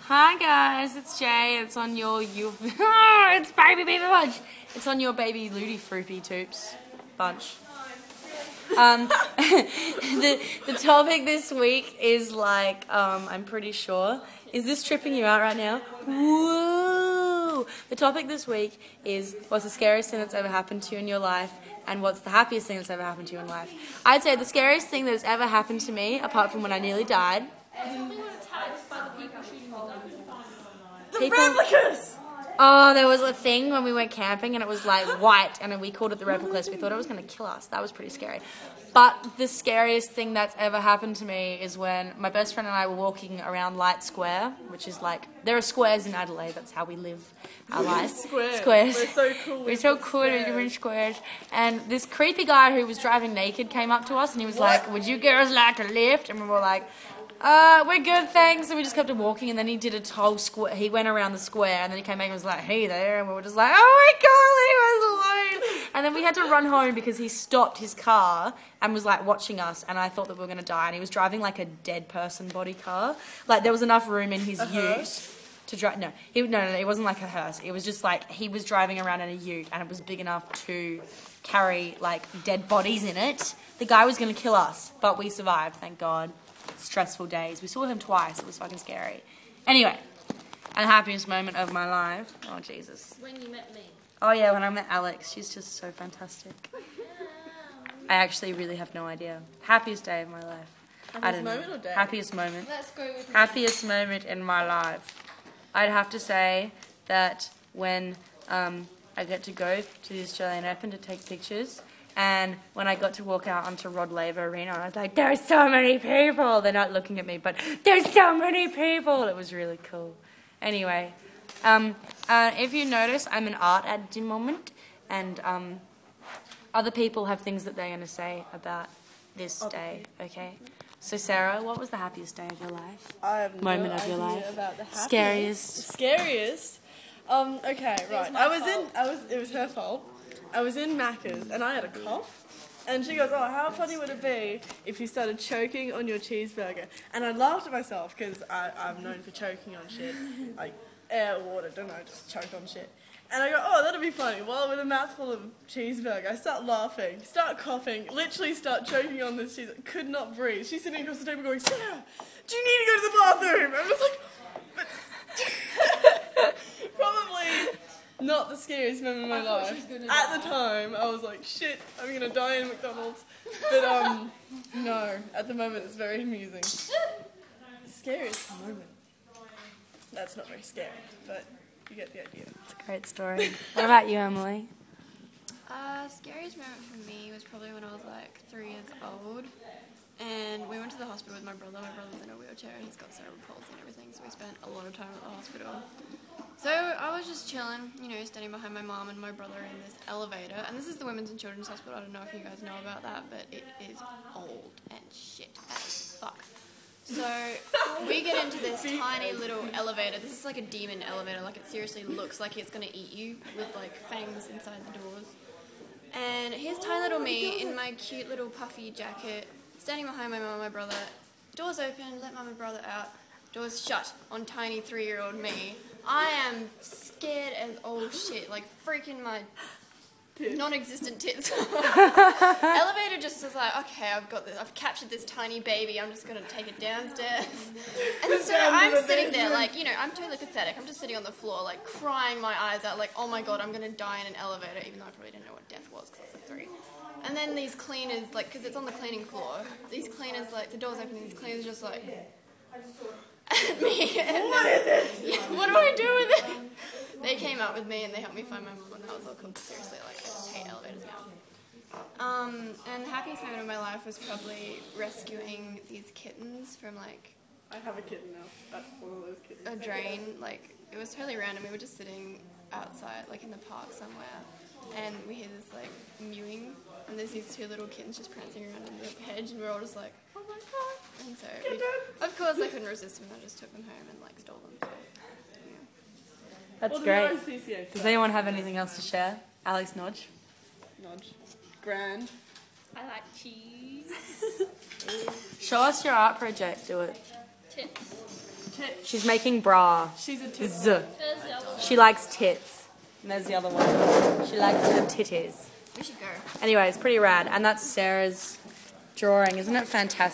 Hi guys, it's Jay. It's on your it's Baby Beaverbunch. It's on your baby Ludi Fruity Toops bunch. The topic this week is like I'm pretty sure. Is this tripping you out right now? Woo! The topic this week is what's the scariest thing that's ever happened to you in your life, and what's the happiest thing that's ever happened to you in life. I'd say the scariest thing that's ever happened to me, apart from when I nearly died. The replicas! Oh, there was a thing when we went camping and it was like white and we called it the replicas. We thought it was going to kill us. That was pretty scary. But the scariest thing that's ever happened to me is when my best friend and I were walking around Light Square, which is like, there are squares in Adelaide. That's how we live our life. Squares. We're so cool. We're so cool with different squares. And this creepy guy who was driving naked came up to us and he was like, "Would you girls like a lift?" And we were like, we're good, thanks. And we just kept walking, and then he did a whole square. He went around the square, and then he came back and was like, "Hey there," and we were just like, "Oh my God, leave us alone." And then we had to run home because he stopped his car and was like watching us, and I thought that we were gonna die. And he was driving like a dead person body car. Like there was enough room in his ute to drive. No, it wasn't like a hearse. It was just like he was driving around in a ute, and it was big enough to carry like dead bodies in it. The guy was gonna kill us, but we survived, thank God. Stressful days. We saw him twice. It was fucking scary. Anyway, the happiest moment of my life. Oh, Jesus. When you met me. Oh, yeah, when I met Alex. She's just so fantastic. I actually really have no idea. Happiest day of my life. Happiest moment or day? Happiest moment. Let's go with Happiest moment in my life. I'd have to say that when I get to go to the Australian Open to take pictures, and when I got to walk out onto Rod Laver Arena, I was like, there's so many people. They're not looking at me, but there's so many people. It was really cool. Anyway, if you notice, I'm in art at the moment, and other people have things that they're going to say about this day, okay? So, Sarah, what was the happiest day of your life? I have Moment no of your idea life. about the happiest. Scariest. Scariest? Okay, right. It was her fault. I was in Macca's and I had a cough, and she goes, "Oh, how funny would it be if you started choking on your cheeseburger?" And I laughed at myself because I'm known for choking on shit, like air, water, don't know, just choke on shit. And I go, "Oh, that'd be funny." Well, with a mouthful of cheeseburger, I start laughing, start coughing, literally start choking on this cheese. I could not breathe. She's sitting across the table going, "Sarah, do you need to go to the bathroom?" I'm just like, probably not the scariest moment of my life. At the time, I was like, shit, I'm going to die in McDonald's. But, no, at the moment it's very amusing. Scariest moment. That's not very scary, but you get the idea. It's a great story. What about you, Emily? Scariest moment for me was probably when I was like 3 years old, and we went to the hospital with my brother. My brother's in a wheelchair and he's got cerebral palsy and everything, so we spent a lot of time at the hospital. So I was just chilling, you know, standing behind my mom and my brother in this elevator, and this is the Women's and Children's Hospital. I don't know if you guys know about that, but it is old and shit as fuck. So we get into this tiny little elevator. This is like a demon elevator. Like, it seriously looks like it's going to eat you with like fangs inside the doors. And here's tiny little me in my cute little puffy jacket, standing behind my mum and my brother. Doors open, let mum and brother out. Doors shut on tiny 3-year-old me. I am scared as old shit, like freaking my non-existent tits. Elevator just was like, okay, I've captured this tiny baby, I'm just gonna take it downstairs. And so I'm sitting there like, you know, I'm totally pathetic. I'm just sitting on the floor like crying my eyes out like, oh my God, I'm gonna die in an elevator, even though I probably didn't know what death was because I was like 3. And then these cleaners, like, because it's on the cleaning floor, these cleaners, like, the doors open and these cleaners just like at me. And what is it? Yeah, what do I do with it? They came out with me and they helped me find my mum, and that was all cool. Seriously, like, I just hate elevators now. And the happiest moment of my life was probably rescuing these kittens from, like, I have a kitten now. That's one of those kittens. A drain. Like, it was totally random. We were just sitting outside, like in the park somewhere, and we hear this, like, mewing, and there's these 2 little kittens just prancing around in the hedge, and we're all just like, oh my God. And so, of course, I couldn't resist them, and I just took them home and, like, stole them. So, yeah. That's great. Does anyone have anything else to share? Alex, nudge. Nudge. Grand. I like cheese. Show us your art project. Do it. Tits. She's making bra. She's a tit. She likes tits. And there's the other one. She likes the titties. We should go. Anyway, it's pretty rad. And that's Sarah's drawing. Isn't it fantastic?